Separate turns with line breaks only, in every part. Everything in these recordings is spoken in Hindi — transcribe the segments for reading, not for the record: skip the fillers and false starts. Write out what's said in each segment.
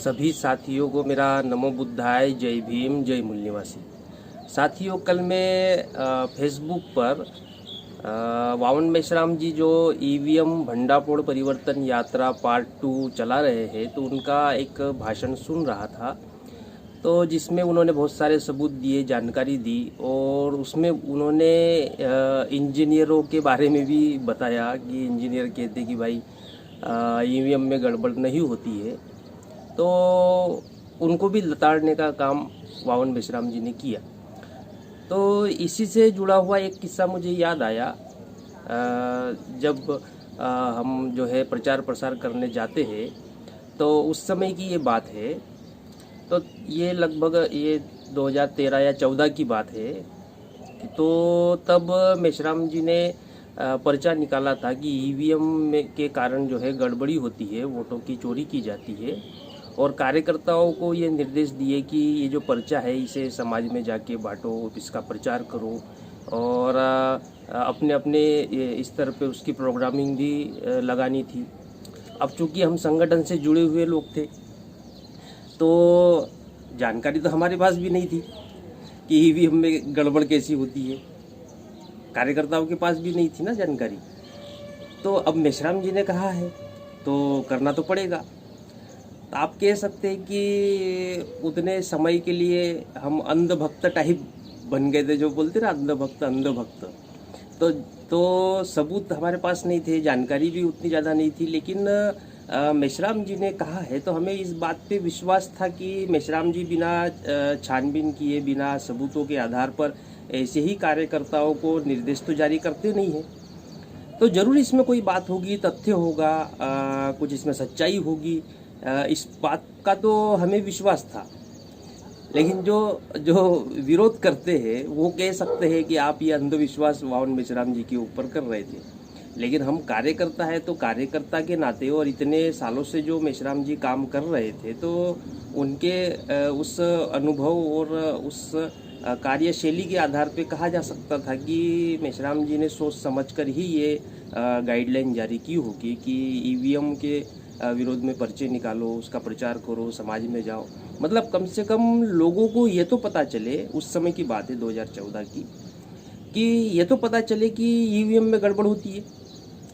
सभी साथियों को मेरा नमो बुद्धाय, जय भीम, जय मूल निवासी। साथियों, कल मैं फेसबुक पर वावन मेश्राम जी जो ईवीएम भंडापोड़ परिवर्तन यात्रा पार्ट 2 चला रहे हैं, तो उनका एक भाषण सुन रहा था। तो जिसमें उन्होंने बहुत सारे सबूत दिए, जानकारी दी, और उसमें उन्होंने इंजीनियरों के बारे में भी बताया कि इंजीनियर कहते कि भाई ईवीएम में गड़बड़ नहीं होती है। तो उनको भी लताड़ने का काम वावन मेश्राम जी ने किया। तो इसी से जुड़ा हुआ एक किस्सा मुझे याद आया। जब हम जो है प्रचार प्रसार करने जाते हैं, तो उस समय की ये बात है। तो ये लगभग ये 2013 या 14 की बात है। तो तब मेश्राम जी ने पर्चा निकाला था कि ईवीएम में के कारण जो है गड़बड़ी होती है, वोटों की चोरी की जाती है, और कार्यकर्ताओं को ये निर्देश दिए कि ये जो पर्चा है इसे समाज में जाके बांटो, इसका प्रचार करो, और अपने अपने स्तर पे उसकी प्रोग्रामिंग भी लगानी थी। अब चूंकि हम संगठन से जुड़े हुए लोग थे, तो जानकारी तो हमारे पास भी नहीं थी कि ईवीएम में गड़बड़ कैसी होती है। कार्यकर्ताओं के पास भी नहीं थी ना जानकारी। तो अब मेश्राम जी ने कहा है तो करना तो पड़ेगा। तो आप कह सकते हैं कि उतने समय के लिए हम अंधभक्त टाइप बन गए थे, जो बोलते ना अंधभक्त अंधभक्त। तो सबूत हमारे पास नहीं थे, जानकारी भी उतनी ज़्यादा नहीं थी, लेकिन मेश्राम जी ने कहा है तो हमें इस बात पे विश्वास था कि मेश्राम जी बिना छानबीन किए, बिना सबूतों के आधार पर ऐसे ही कार्यकर्ताओं को निर्देश तो जारी करते नहीं हैं। तो जरूर इसमें कोई बात होगी, तथ्य होगा, कुछ इसमें सच्चाई होगी, इस बात का तो हमें विश्वास था। लेकिन जो जो विरोध करते हैं वो कह सकते हैं कि आप ये अंधविश्वास वावन मेश्राम जी के ऊपर कर रहे थे। लेकिन हम कार्यकर्ता है, तो कार्यकर्ता के नाते और इतने सालों से जो मेश्राम जी काम कर रहे थे, तो उनके उस अनुभव और उस कार्यशैली के आधार पे कहा जा सकता था कि मेश्राम जी ने सोच समझकर ही ये गाइडलाइन जारी की होगी कि ईवीएम के विरोध में पर्चे निकालो, उसका प्रचार करो, समाज में जाओ। मतलब कम से कम लोगों को ये तो पता चले, उस समय की बात है 2014 की, कि ये तो पता चले कि ईवीएम में गड़बड़ होती है।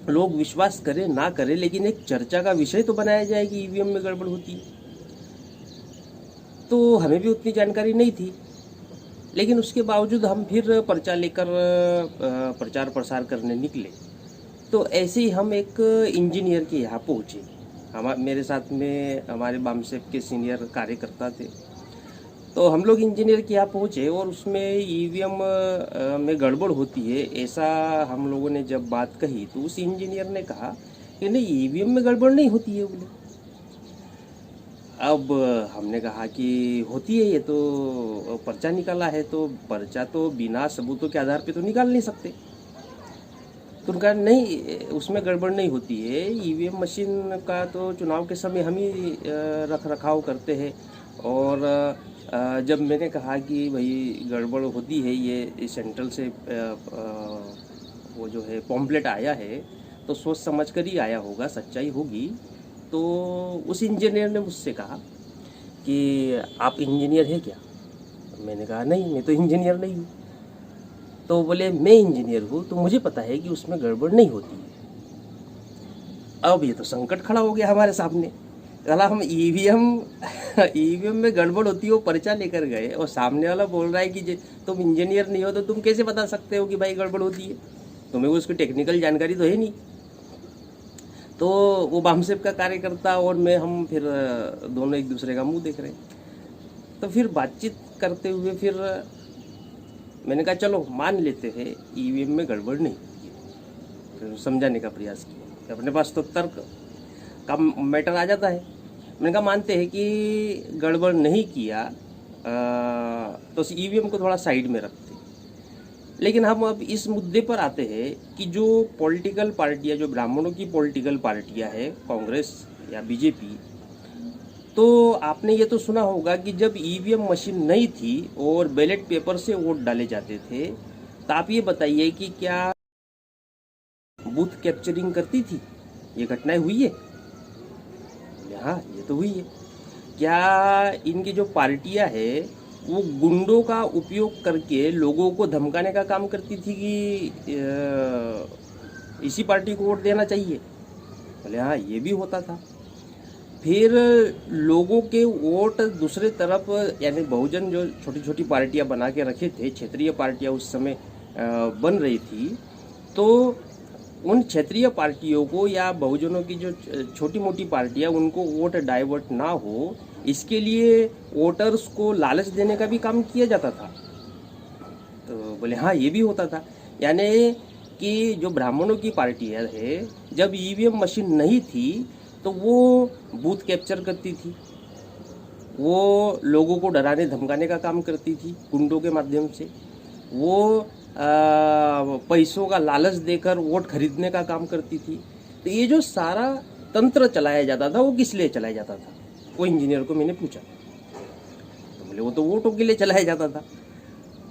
लोग विश्वास करें ना करें, लेकिन एक चर्चा का विषय तो बनाया जाए कि ईवीएम में गड़बड़ होती है। तो हमें भी उतनी जानकारी नहीं थी, लेकिन उसके बावजूद हम फिर पर्चा लेकर प्रचार प्रसार करने निकले। तो ऐसे ही हम एक इंजीनियर के यहाँ पहुँचे। मेरे साथ में हमारे बामसेप के सीनियर कार्यकर्ता थे। तो हम लोग इंजीनियर के यहाँ पहुँचे, और उसमें ईवीएम में गड़बड़ होती है ऐसा हम लोगों ने जब बात कही, तो उस इंजीनियर ने कहा कि नहीं, ईवीएम में गड़बड़ नहीं होती है बोले। अब हमने कहा कि होती है, ये तो पर्चा निकाला है, तो पर्चा तो बिना सबूतों के आधार पे तो निकाल नहीं सकते। तो उनका नहीं, उसमें गड़बड़ नहीं होती है। ईवीएम मशीन का तो चुनाव के समय हम ही रख रखाव करते हैं। और जब मैंने कहा कि भाई गड़बड़ होती है, ये सेंट्रल से वो जो है पॉम्पलेट आया है, तो सोच समझ कर ही आया होगा, सच्चाई होगी। तो उस इंजीनियर ने मुझसे कहा कि आप इंजीनियर हैं क्या? मैंने कहा नहीं, मैं तो इंजीनियर नहीं हूँ। तो बोले मैं इंजीनियर हूँ, तो मुझे पता है कि उसमें गड़बड़ नहीं होती है। अब ये तो संकट खड़ा हो गया हमारे सामने। चला, हम ईवीएम में गड़बड़ होती है वो पर्चा लेकर गए, और सामने वाला बोल रहा है कि तुम इंजीनियर नहीं हो, तो तुम कैसे बता सकते हो कि भाई गड़बड़ होती है? तुम्हें उसकी टेक्निकल जानकारी तो है नहीं। तो वो बामसेप का कार्यकर्ता और मैं, हम फिर दोनों एक दूसरे का मुंह देख रहे। तो फिर बातचीत करते हुए फिर मैंने कहा चलो मान लेते हैं ईवीएम में गड़बड़ नहीं होती है। फिर समझाने का प्रयास किया, अपने पास तो तर्क का मैटर आ जाता है। मैंने कहा मानते हैं कि गड़बड़ नहीं किया, तो ईवीएम को थोड़ा साइड में रखते। लेकिन हम अब इस मुद्दे पर आते हैं कि जो पॉलिटिकल पार्टियां, जो ब्राह्मणों की पॉलिटिकल पार्टियां हैं, कांग्रेस या बीजेपी, तो आपने ये तो सुना होगा कि जब ईवीएम मशीन नहीं थी और बैलेट पेपर से वोट डाले जाते थे, तो आप ये बताइए कि क्या बूथ कैप्चरिंग करती थी? ये घटनाएं हुई है? हाँ, ये तो हुई है। क्या इनकी जो पार्टियां है वो गुंडों का उपयोग करके लोगों को धमकाने का काम करती थी कि इसी पार्टी को वोट देना चाहिए? बोले हाँ, ये भी होता था। फिर लोगों के वोट दूसरे तरफ, यानी बहुजन जो छोटी छोटी पार्टियां बना के रखे थे, क्षेत्रीय पार्टियां उस समय बन रही थी, तो उन क्षेत्रीय पार्टियों को या बहुजनों की जो छोटी मोटी पार्टियां, उनको वोट डाइवर्ट ना हो, इसके लिए वोटर्स को लालच देने का भी काम किया जाता था। तो बोले हाँ, ये भी होता था। यानी कि जो ब्राह्मणों की पार्टियां है, जब ईवीएम मशीन नहीं थी तो वो बूथ कैप्चर करती थी, वो लोगों को डराने धमकाने का काम करती थी गुंडों के माध्यम से, वो पैसों का लालच देकर वोट खरीदने का काम करती थी। तो ये जो सारा तंत्र चलाया जाता था वो किस लिए चलाया जाता था? वो इंजीनियर को मैंने पूछा, तो बोले वो तो वोटों के लिए चलाया जाता था।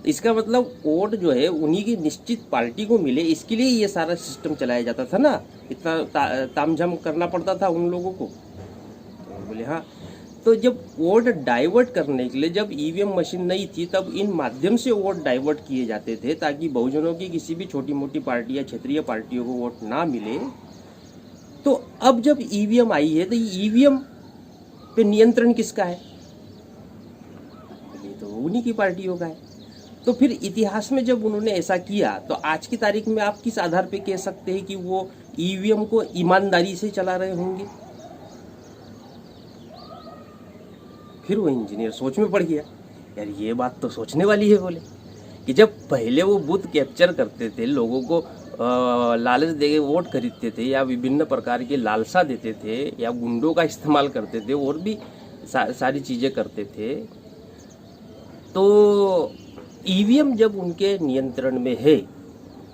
इसका मतलब वोट जो है उन्हीं की निश्चित पार्टी को मिले, इसके लिए ये सारा सिस्टम चलाया जाता था ना, इतना तामझाम करना पड़ता था उन लोगों को। तो बोले हाँ। तो जब वोट डाइवर्ट करने के लिए जब ईवीएम मशीन नहीं थी, तब इन माध्यम से वोट डाइवर्ट किए जाते थे ताकि बहुजनों की किसी भी छोटी मोटी पार्टी या क्षेत्रीय पार्टियों को वोट ना मिले। तो अब जब ईवीएम आई है तो ईवीएम पे नियंत्रण किसका है? तो उन्हीं की पार्टियों का है। तो फिर इतिहास में जब उन्होंने ऐसा किया, तो आज की तारीख में आप किस आधार पे कह सकते हैं कि वो ईवीएम को ईमानदारी से चला रहे होंगे? फिर वो इंजीनियर सोच में पड़ गया, यार ये बात तो सोचने वाली है। बोले कि जब पहले वो बूथ कैप्चर करते थे, लोगों को लालच देके वोट खरीदते थे या विभिन्न प्रकार के लालसा देते थे या गुंडों का इस्तेमाल करते थे और भी सारी चीज़ें करते थे, तो ईवीएम जब उनके नियंत्रण में है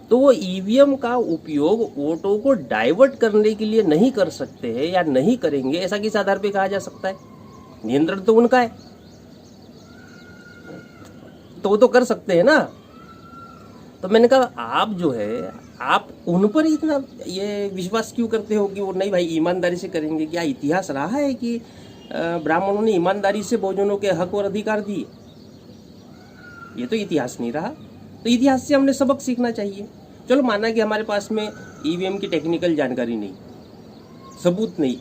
तो वो ईवीएम का उपयोग वोटों को डाइवर्ट करने के लिए नहीं कर सकते हैं या नहीं करेंगे, ऐसा किस आधार पे कहा जा सकता है? नियंत्रण तो उनका है, तो वो तो कर सकते हैं ना। तो मैंने कहा आप जो है, आप उन पर इतना ये विश्वास क्यों करते हो कि वो नहीं भाई ईमानदारी से करेंगे? क्या इतिहास रहा है कि ब्राह्मणों ने ईमानदारी से बहुजनों के हक और अधिकार दिए? ये तो इतिहास नहीं रहा। तो इतिहास से हमने सबक सीखना चाहिए। चलो माना कि हमारे पास में ईवीएम की टेक्निकल जानकारी नहीं, सबूत नहीं,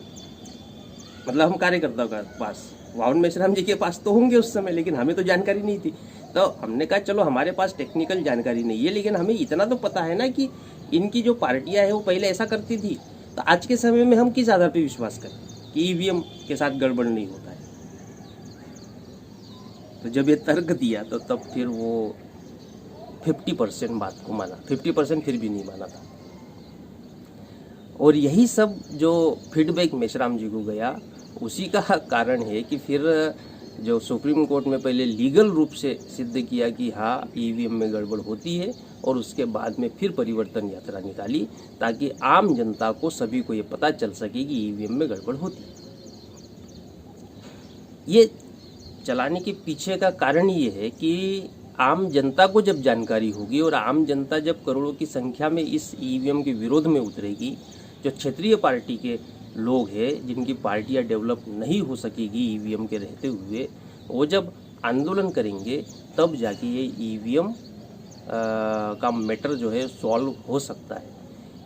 मतलब हम कार्यकर्ताओं के पास, वावन मेश्राम जी के पास तो होंगे उस समय, लेकिन हमें तो जानकारी नहीं थी। तो हमने कहा चलो हमारे पास टेक्निकल जानकारी नहीं है, लेकिन हमें इतना तो पता है ना कि इनकी जो पार्टियां है वो पहले ऐसा करती थी। तो आज के समय में हम किस आधार पर विश्वास करें कि ईवीएम के साथ गड़बड़ नहीं होता है? तो जब ये तर्क दिया तो तब फिर वो 50% बात को माना, 50% फिर भी नहीं माना था। और यही सब जो फीडबैक मेश्राम जी को गया, उसी का कारण है कि फिर जो सुप्रीम कोर्ट में पहले लीगल रूप से सिद्ध किया कि हाँ ईवीएम में गड़बड़ होती है, और उसके बाद में फिर परिवर्तन यात्रा निकाली ताकि आम जनता को, सभी को ये पता चल सके कि ईवीएम में गड़बड़ होती है। ये चलाने के पीछे का कारण ये है कि आम जनता को जब जानकारी होगी और आम जनता जब करोड़ों की संख्या में इस ईवीएम के विरोध में उतरेगी, जो क्षेत्रीय पार्टी के लोग हैं जिनकी पार्टियां डेवलप नहीं हो सकेगी ईवीएम के रहते हुए, वो जब आंदोलन करेंगे तब जाके ये ईवीएम का मैटर जो है सॉल्व हो सकता है।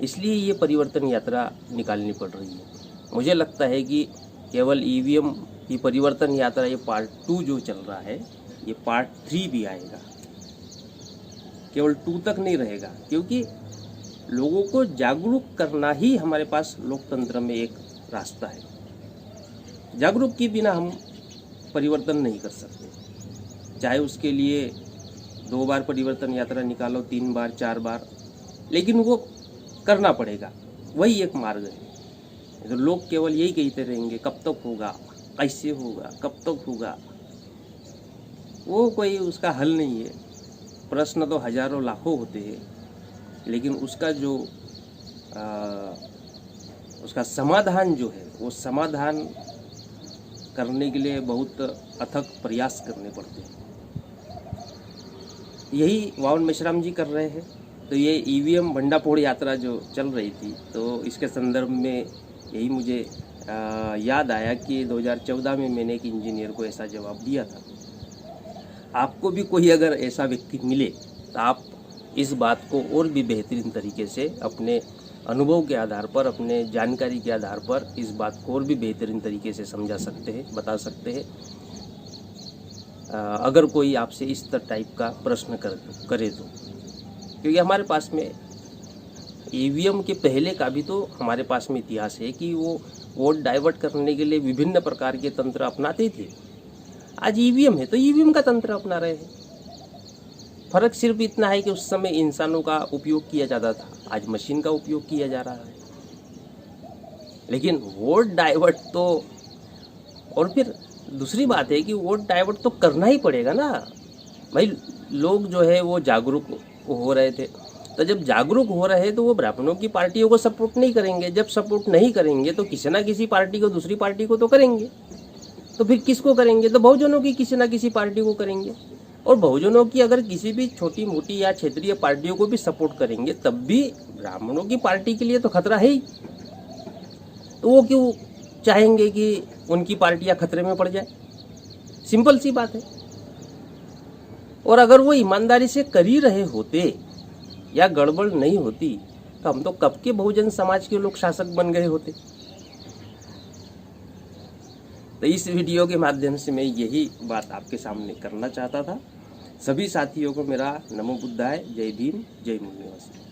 इसलिए ये परिवर्तन यात्रा निकालनी पड़ रही है। मुझे लगता है कि केवल ईवीएम की परिवर्तन यात्रा, ये पार्ट 2 जो चल रहा है, ये पार्ट 3 भी आएगा, केवल 2 तक नहीं रहेगा, क्योंकि लोगों को जागरूक करना ही हमारे पास लोकतंत्र में एक रास्ता है। जागरूक के बिना हम परिवर्तन नहीं कर सकते, चाहे उसके लिए 2 बार परिवर्तन यात्रा निकालो, 3 बार, 4 बार, लेकिन वो करना पड़ेगा, वही एक मार्ग है। तो लोग केवल यही कहते रहेंगे कब तक होगा, कैसे होगा, कब तक होगा, वो कोई उसका हल नहीं है। प्रश्न तो हजारों लाखों होते हैं, लेकिन उसका जो उसका समाधान जो है, वो समाधान करने के लिए बहुत अथक प्रयास करने पड़ते हैं। यही वावन मेश्राम जी कर रहे हैं। तो ये ईवीएम भंडाफोड़ यात्रा जो चल रही थी, तो इसके संदर्भ में यही मुझे याद आया कि 2014 में मैंने एक इंजीनियर को ऐसा जवाब दिया था। आपको भी कोई अगर ऐसा व्यक्ति मिले तो आप इस बात को और भी बेहतरीन तरीके से अपने अनुभव के आधार पर, अपने जानकारी के आधार पर इस बात को और भी बेहतरीन तरीके से समझा सकते हैं, बता सकते हैं। अगर कोई आपसे इस टाइप का प्रश्न करे तो, क्योंकि हमारे पास में ईवीएम के पहले का भी तो हमारे पास में इतिहास है कि वो वोट डाइवर्ट करने के लिए विभिन्न प्रकार के तंत्र अपनाते थे। आज ईवीएम है तो ईवीएम का तंत्र अपना रहे हैं। फर्क सिर्फ इतना है कि उस समय इंसानों का उपयोग किया जाता था, आज मशीन का उपयोग किया जा रहा है। लेकिन वोट डाइवर्ट तो, और फिर दूसरी बात है कि वोट डाइवर्ट तो करना ही पड़ेगा ना भाई। लोग जो है वो जागरूक हो रहे थे, तो जब जागरूक हो रहे हैं तो वो ब्राह्मणों की पार्टियों को सपोर्ट नहीं करेंगे। जब सपोर्ट नहीं करेंगे तो किसी ना किसी पार्टी को, दूसरी पार्टी को तो करेंगे। तो फिर किसको करेंगे? तो बहुजनों की किसी ना किसी पार्टी को करेंगे। और बहुजनों की अगर किसी भी छोटी मोटी या क्षेत्रीय पार्टियों को भी सपोर्ट करेंगे तब भी ब्राह्मणों की पार्टी के लिए तो खतरा है ही। तो वो क्यों चाहेंगे कि उनकी पार्टियां खतरे में पड़ जाए? सिंपल सी बात है। और अगर वो ईमानदारी से कर ही रहे होते या गड़बड़ नहीं होती तो हम तो कब के बहुजन समाज के लोग शासक बन गए होते। तो इस वीडियो के माध्यम से मैं यही बात आपके सामने करना चाहता था। सभी साथियों को मेरा नमो बुद्धाय, जय भीम, जय मुनिवासी।